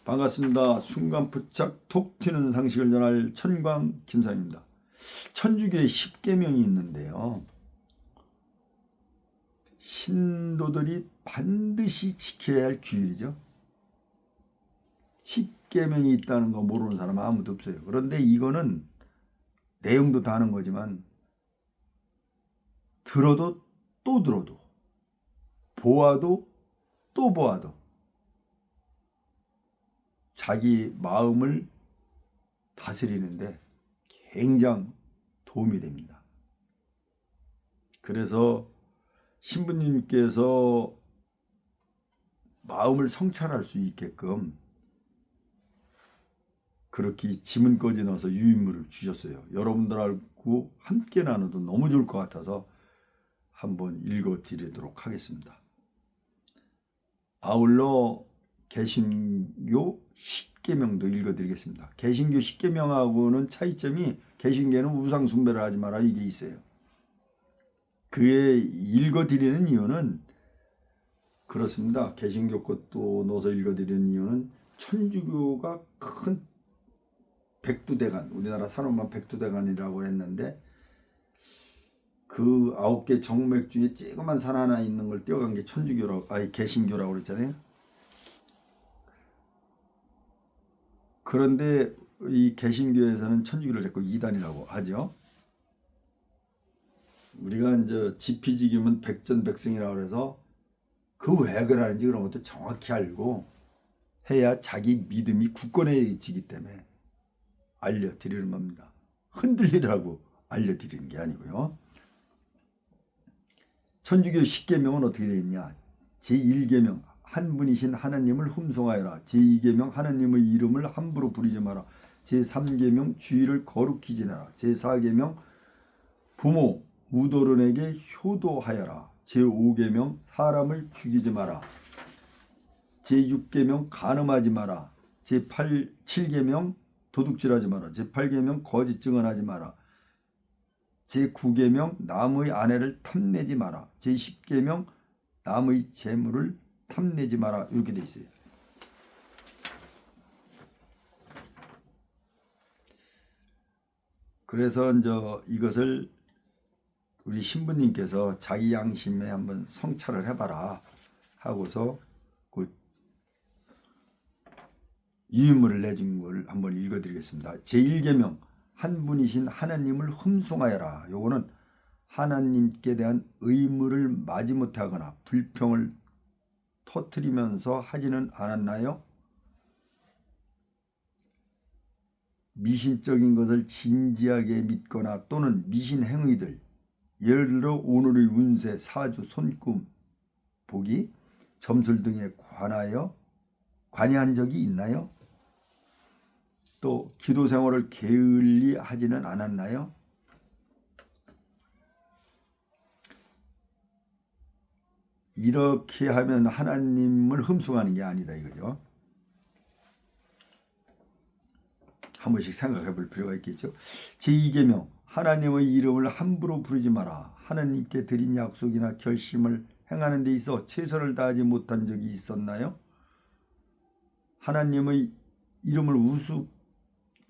반갑습니다. 순간포착 톡 튀는 상식을 전할 천광 김상입니다. 천주교의 10계명이 있는데요. 신도들이 반드시 지켜야 할 규율이죠. 10계명이 있다는 거 모르는 사람 아무도 없어요. 그런데 이거는 내용도 다 아는 거지만 들어도 또 들어도 보아도 또 보아도 자기 마음을 다스리는데 굉장히 도움이 됩니다. 그래서 신부님께서 마음을 성찰할 수 있게끔 그렇게 지문까지 넣어서 유인물을 주셨어요. 여러분들하고 함께 나눠도 너무 좋을 것 같아서 한번 읽어드리도록 하겠습니다. 아울러 개신교 10계명도 읽어드리겠습니다. 개신교 10계명하고는 차이점이 개신교는 우상 숭배를 하지 마라 이게 있어요. 그에 읽어드리는 이유는 그렇습니다. 개신교 것도 넣어서 읽어드리는 이유는 천주교가 큰 백두대간, 우리나라 산업만 백두대간이라고 했는데 그 9개 정맥 중에 쬐그만 산 하나 있는 걸 떼어간 게 천주교라고, 개신교라고 그랬잖아요. 그런데 이 개신교에서는 천주교를 자꾸 이단이라고 하죠. 우리가 이제 지피지기면 백전백승이라고 그래서 그 왜 그러는지 그런 것도 정확히 알고 해야 자기 믿음이 굳건해지기 때문에 알려드리는 겁니다. 흔들리라고 알려드리는 게 아니고요. 천주교 10계명은 어떻게 되어 있냐? 제1계명 한 분이신 하나님을 흠송하여라. 제2계명 하나님의 이름을 함부로 부르지 마라. 제3계명 주의를 거룩히 지내라. 제4계명 부모 우도른에게 효도하여라. 제5계명 사람을 죽이지 마라. 제6계명 간음하지 마라. 제7계명 도둑질하지 마라. 제8계명 거짓 증언하지 마라. 제9계명 남의 아내를 탐내지 마라. 제10계명 남의 재물을 탐내지 마라. 이렇게 돼 있어요. 그래서 이제 이것을 우리 신부님께서 자기 양심에 한번 성찰을 해봐라 하고서 그 유인물을 내준 걸 한번 읽어드리겠습니다. 제1계명 한 분이신 하나님을 흠송하여라. 요거는 하나님께 대한 의무를 마지못해 하거나 불평을 터뜨리면서 하지는 않았나요? 미신적인 것을 진지하게 믿거나 또는 미신 행위들, 예를 들어 오늘의 운세, 사주, 손금, 보기, 점술 등에 관여한 적이 있나요? 또 기도 생활을 게을리 하지는 않았나요? 이렇게 하면 하나님을 흠숭하는 게 아니다 이거죠. 한 번씩 생각해 볼 필요가 있겠죠. 제2계명 하나님의 이름을 함부로 부르지 마라. 하나님께 드린 약속이나 결심을 행하는 데 있어 최선을 다하지 못한 적이 있었나요? 하나님의 이름을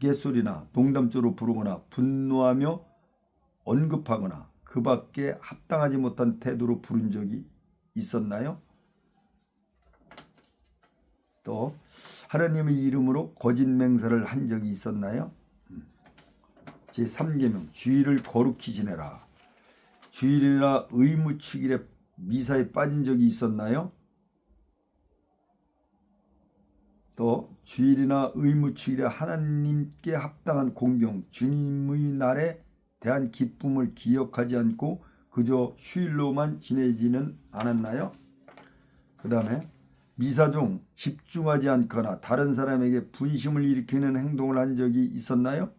우스갯소리나 농담조로 부르거나 분노하며 언급하거나 그 밖에 합당하지 못한 태도로 부른 적이 있었나요? 또 하나님의 이름으로 거짓 맹세를 한 적이 있었나요? 제3계명 주일을 거룩히 지내라. 주일이나 의무축일에 미사에 빠진 적이 있었나요? 또 주일이나 의무축일에 하나님께 합당한 공경, 주님의 날에 대한 기쁨을 기억하지 않고 그저 휴일로만 지내지는 않았나요? 그 다음에 미사 중 집중하지 않거나 다른 사람에게 분심을 일으키는 행동을 한 적이 있었나요?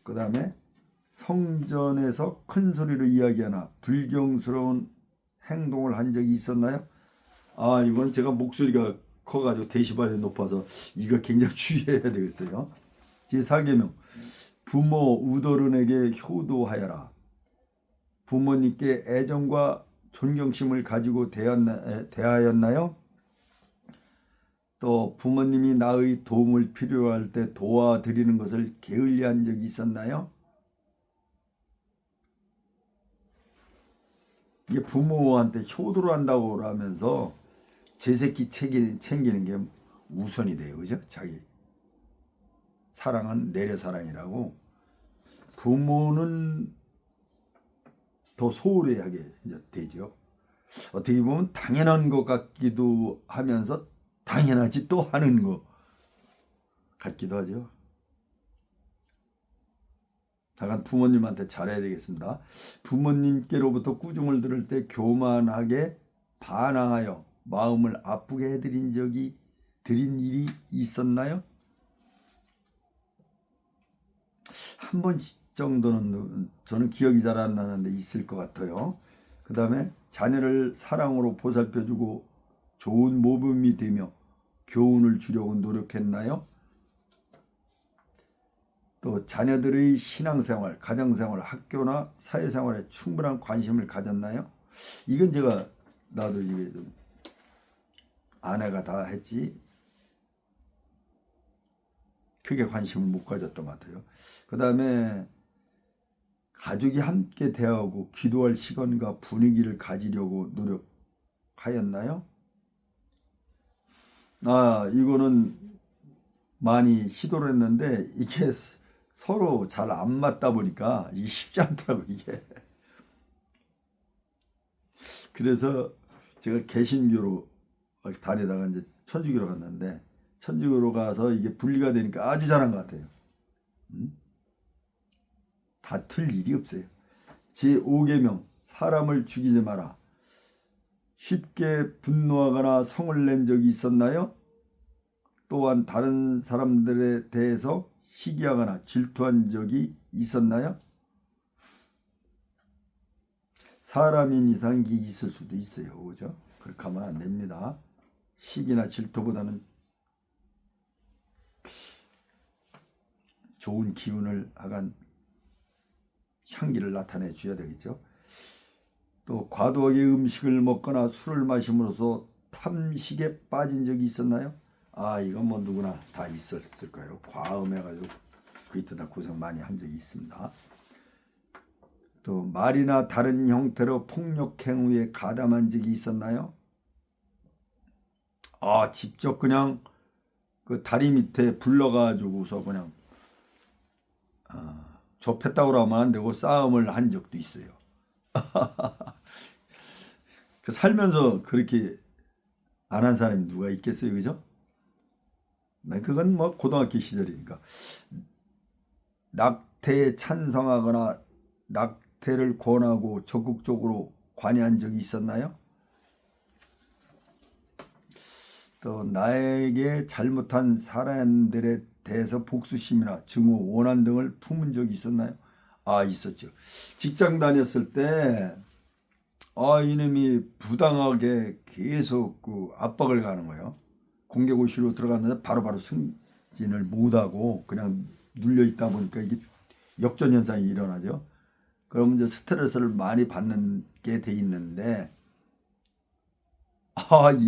그 다음에 성전에서 큰 소리로 이야기하나 불경스러운 행동을 한 적이 있었나요? 이건 제가 목소리가 커가지고 데시벨이 높아서 이거 굉장히 주의해야 되겠어요. 제4계명 부모 우더른에게 효도하여라. 부모님께 애정과 존경심을 가지고 대하였나요? 또 부모님이 나의 도움을 필요로 할 때 도와드리는 것을 게을리한 적이 있었나요? 이게 부모한테 효도를 한다고 하면서 제 새끼 챙기는 게 우선이 돼요. 그죠? 자기 사랑은 내려사랑이라고. 부모는 더 소홀히 하게 되죠. 어떻게 보면 당연한 것 같기도 하면서 당연하지 또 하는 것 같기도 하죠. 다만 부모님한테 잘해야 되겠습니다. 부모님께로부터 꾸중을 들을 때 교만하게 반항하여 마음을 아프게 해드린 일이 있었나요? 한 번 정도는 저는 기억이 잘 안 나는데 있을 것 같아요. 그 다음에 자녀를 사랑으로 보살펴주고 좋은 모범이 되며 교훈을 주려고 노력했나요? 또 자녀들의 신앙생활, 가정생활, 학교나 사회생활에 충분한 관심을 가졌나요? 이건 제가 나도 이게 좀 아내가 다 했지 크게 관심을 못 가졌던 것 같아요. 그 다음에 가족이 함께 대하고 기도할 시간과 분위기를 가지려고 노력하였나요? 이거는 많이 시도를 했는데 이게 서로 잘 안 맞다 보니까 이게 쉽지 않더라고 이게. 그래서 제가 개신교로 다니다가 이제 천주교로 갔는데 천주교로 가서 이게 분리가 되니까 아주 잘한 것 같아요. 다툴 일이 없어요. 제5계명 사람을 죽이지 마라. 쉽게 분노하거나 성을 낸 적이 있었나요? 또한 다른 사람들에 대해서 시기하거나 질투한 적이 있었나요? 사람인 이상 이게 있을 수도 있어요. 그죠? 그렇게 하면 안 됩니다. 시기나 질투보다는 좋은 기운을 하간 향기를 나타내 줘야 되겠죠. 또 과도하게 음식을 먹거나 술을 마심으로써 탐식에 빠진 적이 있었나요? 이건 뭐 누구나 다 있었을 거예요. 과음해가지고 그 이때 다 고생 많이 한 적이 있습니다. 또 말이나 다른 형태로 폭력 행위에 가담한 적이 있었나요? 직접 그냥 그 다리 밑에 불러가지고서 그냥 좁혔다고 하면 안 되고 싸움을 한 적도 있어요. 그 살면서 그렇게 안 한 사람이 누가 있겠어요, 그죠? 그건 뭐 고등학교 시절이니까. 낙태에 찬성하거나 낙태를 권하고 적극적으로 관여한 적이 있었나요? 또 나에게 잘못한 사람들에 대해서 복수심이나 증오, 원한 등을 품은 적이 있었나요? 있었죠. 직장 다녔을 때 이놈이 부당하게 계속 그 압박을 가는 거예요. 공개고시로 들어갔는데 바로바로 승진을 못하고 그냥 눌려 있다 보니까 이게 역전 현상이 일어나죠. 그러면 이제 스트레스를 많이 받는 게 돼 있는데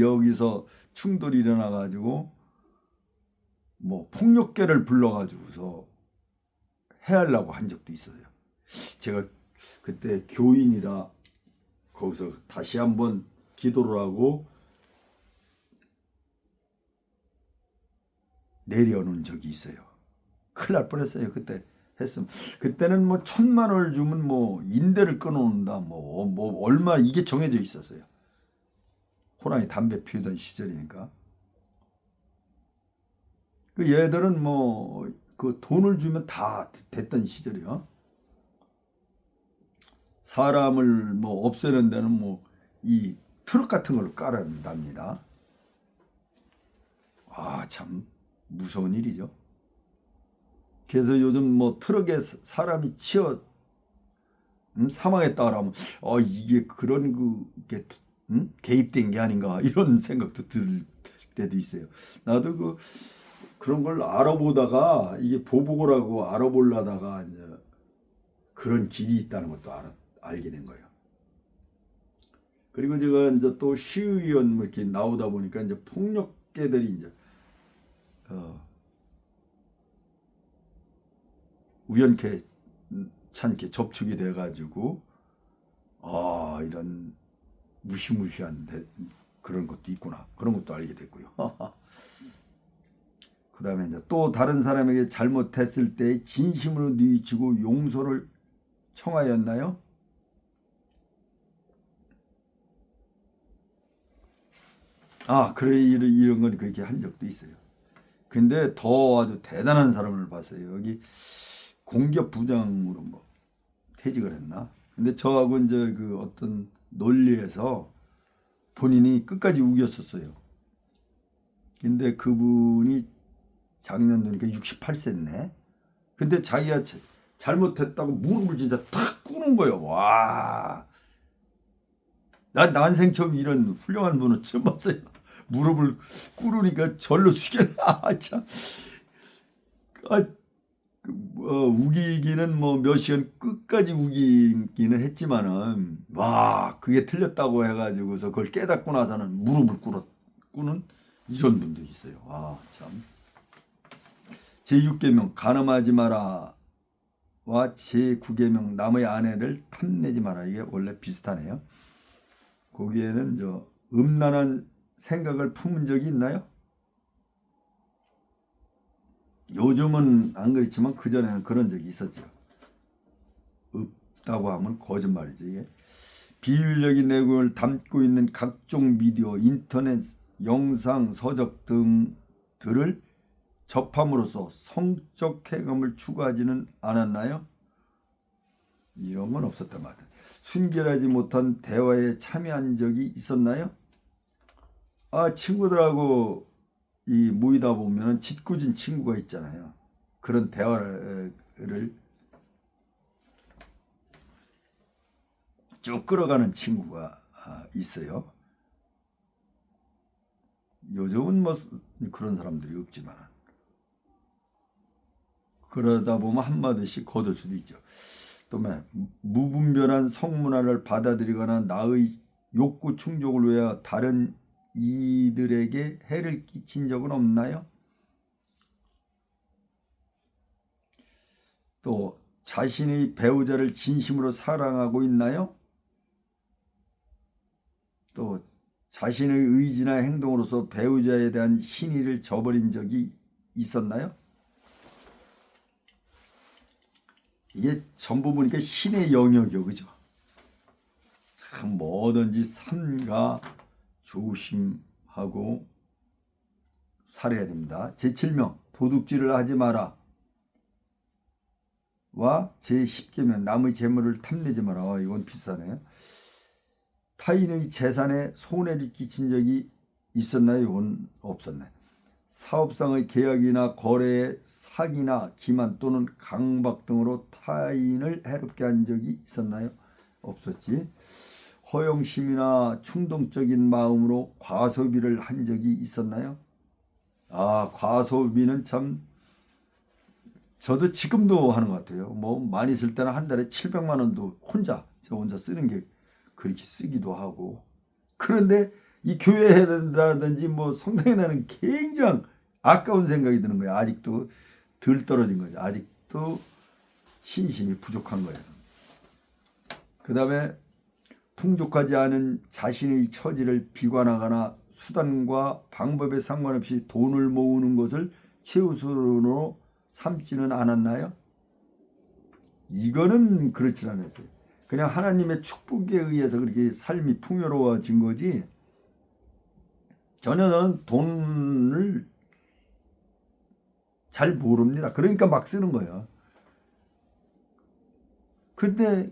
여기서 충돌이 일어나 가지고 뭐 폭력계를 불러 가지고서 해하려고 한 적도 있어요. 제가 그때 교인이라 거기서 다시 한번 기도를 하고 내려놓은 적이 있어요. 큰일 날 뻔했어요. 그때 했으면. 그때는 뭐 1,000만 원을 주면 뭐 인대를 끊어놓는다. 뭐 얼마 이게 정해져 있었어요. 호랑이 담배 피우던 시절이니까. 그 얘들은 뭐 그 돈을 주면 다 됐던 시절이요. 사람을 뭐 없애는 데는 뭐 이 트럭 같은 걸 깔아낸답니다. 참 무서운 일이죠. 그래서 요즘 뭐 트럭에 사람이 치여 사망했다 그러면 이게 그런 그게 개입된 게 아닌가 이런 생각도 들 때도 있어요. 나도 그런 걸 알아보다가 이게 보복을 하고 알아보려다가 이제 그런 길이 있다는 것도 알게 된 거예요. 그리고 제가 이제 또 시의원 뭐 이렇게 나오다 보니까 이제 폭력계들이 이제 우연케 찬게 접촉이 돼가지고 이런 무시무시한 그런 것도 있구나, 그런 것도 알게 됐고요. 그 다음에 이제 또 다른 사람에게 잘못했을 때 진심으로 뉘우치고 용서를 청하였나요? 그래, 이런 건 그렇게 한 적도 있어요. 근데 더 아주 대단한 사람을 봤어요. 여기 공기업 부장으로 뭐 퇴직을 했나? 근데 저하고 이제 그 어떤 논리에서 본인이 끝까지 우겼었어요. 근데 그분이 작년 되니까 68세네. 근데 자기가 잘못했다고 무릎을 진짜 탁 꿇은 거예요. 와. 난 난생 처음 이런 훌륭한 분을 처음 봤어요. 무릎을 꿇으니까 절로 숙여라. 참. 우기기는 뭐 몇 시간 끝까지 우기기는 했지만은, 와, 그게 틀렸다고 해가지고서 그걸 깨닫고 나서는 무릎을 꿇는 이런 분도 있어요. 참. 제6계명 간음하지 마라 와 제9계명 남의 아내를 탐내지 마라, 이게 원래 비슷하네요. 거기에는 음란한 생각을 품은 적이 있나요? 요즘은 안 그렇지만 그전에는 그런 적이 있었죠. 없다고 하면 거짓말이죠, 이게. 비윤리적인 내용을 담고 있는 각종 미디어, 인터넷, 영상, 서적 등들을 접함으로써 성적 쾌감을 추구하지는 않았나요? 이런 건 없었단 말이에요. 순결하지 못한 대화에 참여한 적이 있었나요? 친구들하고 모이다 보면 짓궂은 친구가 있잖아요. 그런 대화를 쭉 끌어가는 친구가 있어요. 요즘은 뭐 그런 사람들이 없지만, 그러다 보면 한마디씩 거둘 수도 있죠. 또 무분별한 성문화를 받아들이거나 나의 욕구 충족을 위해 다른 이들에게 해를 끼친 적은 없나요? 또 자신의 배우자를 진심으로 사랑하고 있나요? 또 자신의 의지나 행동으로서 배우자에 대한 신의를 저버린 적이 있었나요? 이게 전부 보니까 신의 영역이요, 그죠? 참 뭐든지 삼가 조심하고 살아야 됩니다. 제7명 도둑질을 하지 마라 와 제10계명 남의 재물을 탐내지 마라. 이건 비슷하네요. 타인의 재산에 손해를 끼친 적이 있었나요? 이건 없었네. 사업상의 계약이나 거래에 사기나 기만 또는 강박 등으로 타인을 해롭게 한 적이 있었나요? 없었지. 허영심이나 충동적인 마음으로 과소비를 한 적이 있었나요? 과소비는 참 저도 지금도 하는 것 같아요. 뭐 많이 쓸 때는 한 달에 700만 원도 저 혼자 쓰는 게 그렇게 쓰기도 하고. 그런데 이 교회라든지 뭐 성당에 나는 굉장히 아까운 생각이 드는 거예요. 아직도 덜 떨어진 거죠. 아직도 신심이 부족한 거예요. 그 다음에 풍족하지 않은 자신의 처지를 비관하거나 수단과 방법에 상관없이 돈을 모으는 것을 최우선으로 삼지는 않았나요? 이거는 그렇지 않았어요. 그냥 하나님의 축복에 의해서 그렇게 삶이 풍요로워진 거지, 저는 돈을 잘 모릅니다. 그러니까 막 쓰는 거예요. 근데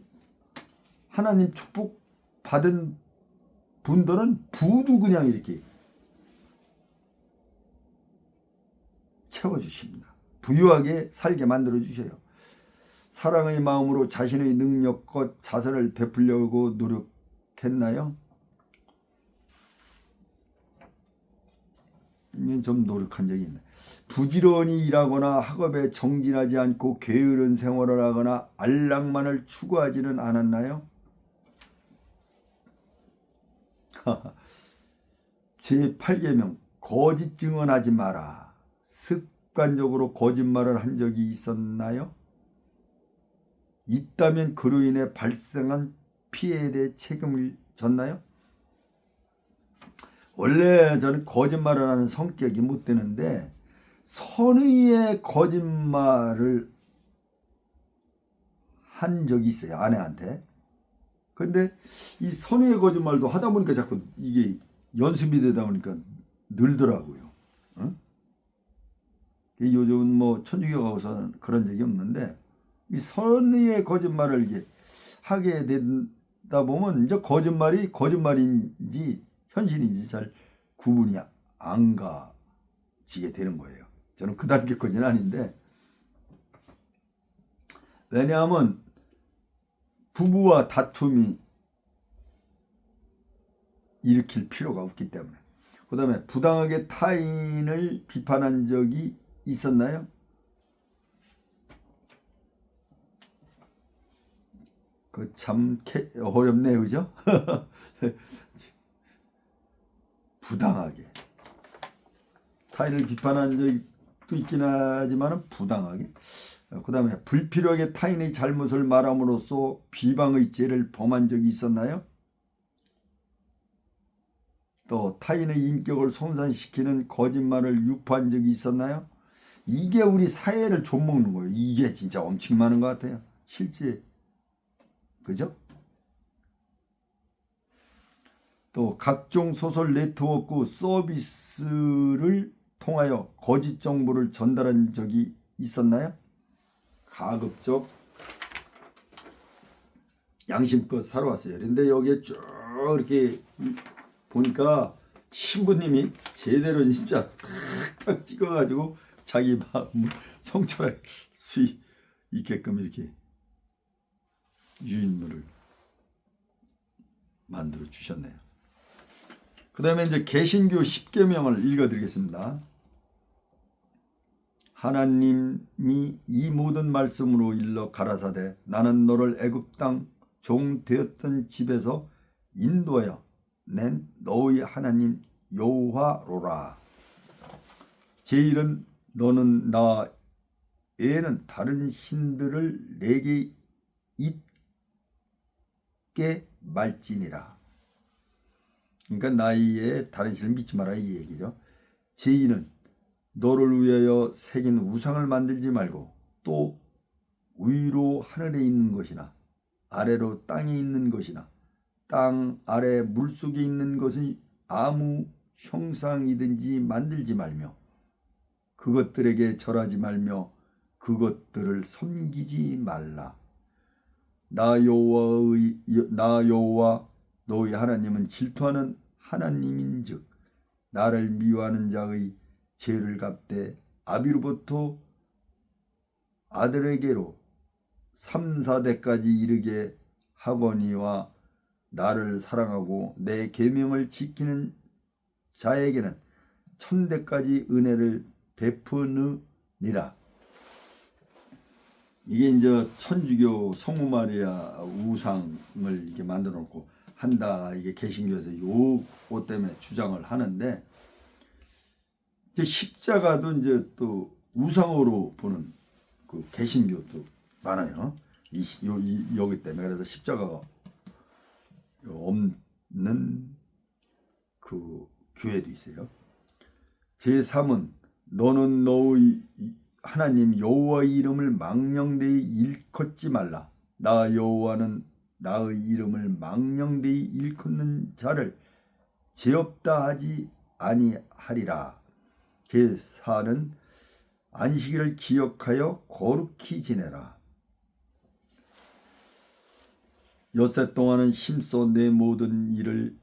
하나님 축복 받은 분들은 부도 그냥 이렇게 채워주십니다. 부유하게 살게 만들어 주셔요. 사랑의 마음으로 자신의 능력과 자선을 베풀려고 노력했나요? 좀 노력한 적이 있네. 부지런히 일하거나 학업에 정진하지 않고 게으른 생활을 하거나 안락만을 추구하지는 않았나요? 제8계명 거짓 증언하지 마라. 습관적으로 거짓말을 한 적이 있었나요? 있다면 그로 인해 발생한 피해에 대해 책임을 졌나요? 원래 저는 거짓말을 하는 성격이 못 되는데 선의의 거짓말을 한 적이 있어요, 아내한테. 근데 이 선의의 거짓말도 하다 보니까 자꾸 이게 연습이 되다 보니까 늘더라고요. 응? 요즘은 뭐 천주교 가고서는 그런 적이 없는데 이 선의의 거짓말을 이게 하게 되다 보면 이제 거짓말이 거짓말인지 현실인지 잘 구분이 안 가지게 되는 거예요. 저는 그 단계까지는 아닌데, 왜냐하면 부부와 다툼이 일으킬 필요가 없기 때문에. 그 다음에 부당하게 타인을 비판한 적이 있었나요? 그 참 어렵네요, 그죠? 부당하게 타인을 비판한 적도 있긴 하지만 부당하게. 그 다음에 불필요하게 타인의 잘못을 말함으로써 비방의 죄를 범한 적이 있었나요? 또 타인의 인격을 손상시키는 거짓말을 유포한 적이 있었나요? 이게 우리 사회를 좀먹는 거예요. 이게 진짜 엄청 많은 것 같아요, 실제. 그죠? 또 각종 소셜 네트워크 서비스를 통하여 거짓 정보를 전달한 적이 있었나요? 가급적 양심껏 살아왔어요. 그런데 여기에 쭉 이렇게 보니까 신부님이 제대로 진짜 탁탁 찍어가지고 자기 마음을 성찰할 수 있게끔 이렇게 유인물을 만들어 주셨네요. 그 다음에 이제 개신교 10계명을 읽어드리겠습니다. 하나님이 이 모든 말씀으로 일러 가라사대 나는 너를 애굽 땅 종 되었던 집에서 인도하여 낸 너의 하나님 여호와로라. 제1은 너는 나 외에는 다른 신들을 내게 있게 말지니라. 그러니까 나의 다른 신을 믿지 마라 이 얘기죠. 제2는 너를 위하여 새긴 우상을 만들지 말고 또 위로 하늘에 있는 것이나 아래로 땅에 있는 것이나 땅 아래 물속에 있는 것이 아무 형상이든지 만들지 말며 그것들에게 절하지 말며 그것들을 섬기지 말라. 나 여호와 너희 하나님은 질투하는 하나님인즉 나를 미워하는 자의 죄를 갚되 아비로부터 아들에게로 3, 4대까지 이르게 하거니와 나를 사랑하고 내 계명을 지키는 자에게는 1000대까지 은혜를 베푸느니라. 이게 이제 천주교 성모 마리아 우상을 이렇게 만들어 놓고 한다. 이게 개신교에서 요것 때문에 주장을 하는데, 이제 십자가도 이제 또 우상으로 보는 그 개신교도 많아요. 여기 때문에. 그래서 십자가가 없는 그 교회도 있어요. 제3은 너는 너의 하나님 여호와의 이름을 망령되이 일컫지 말라. 나 여호와는 나의 이름을 망령되이 일컫는 자를 죄 없다 하지 아니하리라. 제4는 안식일을 기억하여 거룩히 지내라. 엿새 동안은 힘써 내 모든 일을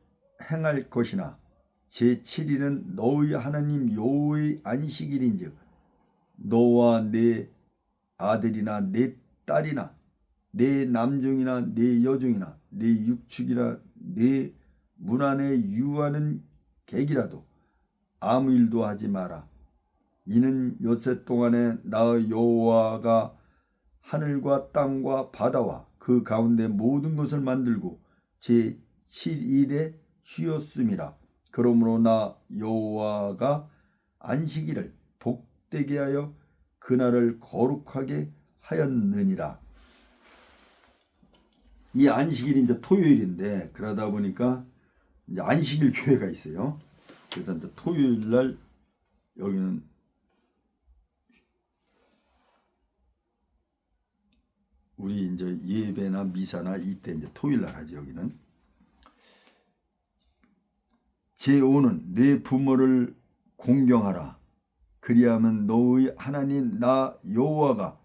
행할 것이나 제7일은 너의 하나님 여호와의 안식일인즉 너와 내 아들이나 내 딸이나 내 남종이나 내 여종이나 내 육축이나 내 문 안에 유하는 객이라도 아무 일도 하지 마라. 이는 엿새 동안에 나 여호와가 하늘과 땅과 바다와 그 가운데 모든 것을 만들고 제7일에 쉬었음이라. 그러므로 나 여호와가 안식일을 복되게 하여 그날을 거룩하게 하였느니라. 이 안식일이 이제 토요일인데, 그러다 보니까 이제 안식일 교회가 있어요. 그래서 이제 토요일 날 여기는 우리 이제 예배나 미사나 이때 이제 토요일 날 하죠. 여기는 제5는 내 부모를 공경하라. 그리하면 너의 하나님 나 여호와가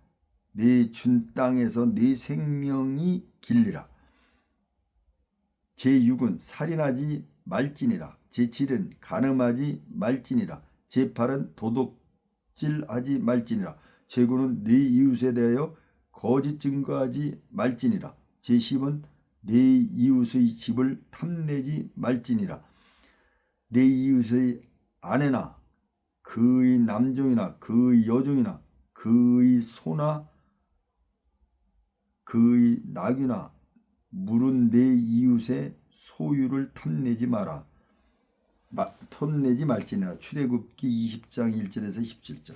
내 준 땅에서 내 생명이 길리라. 제6은 살인하지 말지니라. 제7은 간음하지 말지니라. 제8은 도둑질하지 말지니라. 제9는 네 이웃에 대하여 거짓 증거하지 말지니라. 제10은 네 이웃의 집을 탐내지 말지니라. 네 이웃의 아내나 그의 남종이나 그의 여종이나 그의 소나 그의 낙이나 물은 내 이웃의 소유를 탐내지 마라. 탐내지 말지니라. 출애굽기 20장 1절에서 17절.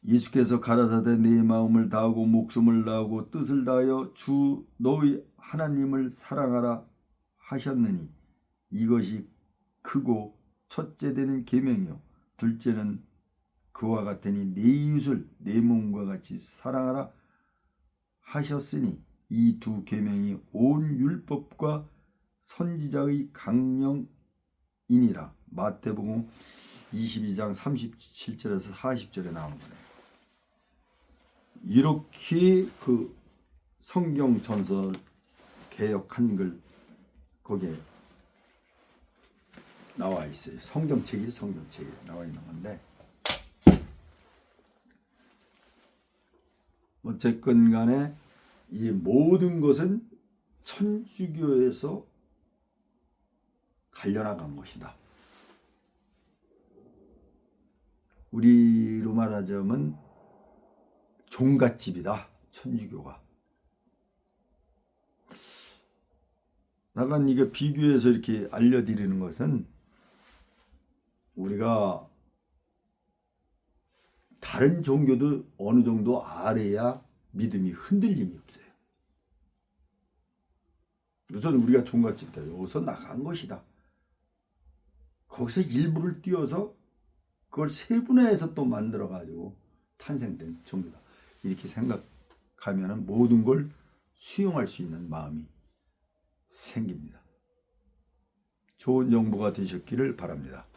예수께서 가라사대 내 마음을 다하고 목숨을 다하고 뜻을 다하여 주 너의 하나님을 사랑하라 하셨느니 이것이 크고 첫째 되는 계명이요 둘째는 그와 같으니 내 이웃을 내 몸과 같이 사랑하라 하셨으니 이 두 계명이 온 율법과 선지자의 강령이니라. 마태복음 22장 37절에서 40절에 나오는 거네요. 이렇게 그 성경 전설 개역 한글 거기에 나와 있어요. 성경책에 나와 있는 건데, 어쨌건 간에 이 모든 것은 천주교에서 갈려나간 것이다. 우리로 말하자면 종갓집이다. 천주교가. 나간 이게 비교해서 이렇게 알려드리는 것은 우리가 다른 종교도 어느 정도 알아야 믿음이 흔들림이 없어요. 우선 우리가 종갓집이다. 여기서 나간 것이다. 거기서 일부를 띄워서 그걸 세분화해서 또 만들어가지고 탄생된 종교다. 이렇게 생각하면 모든 걸 수용할 수 있는 마음이 생깁니다. 좋은 정보가 되셨기를 바랍니다.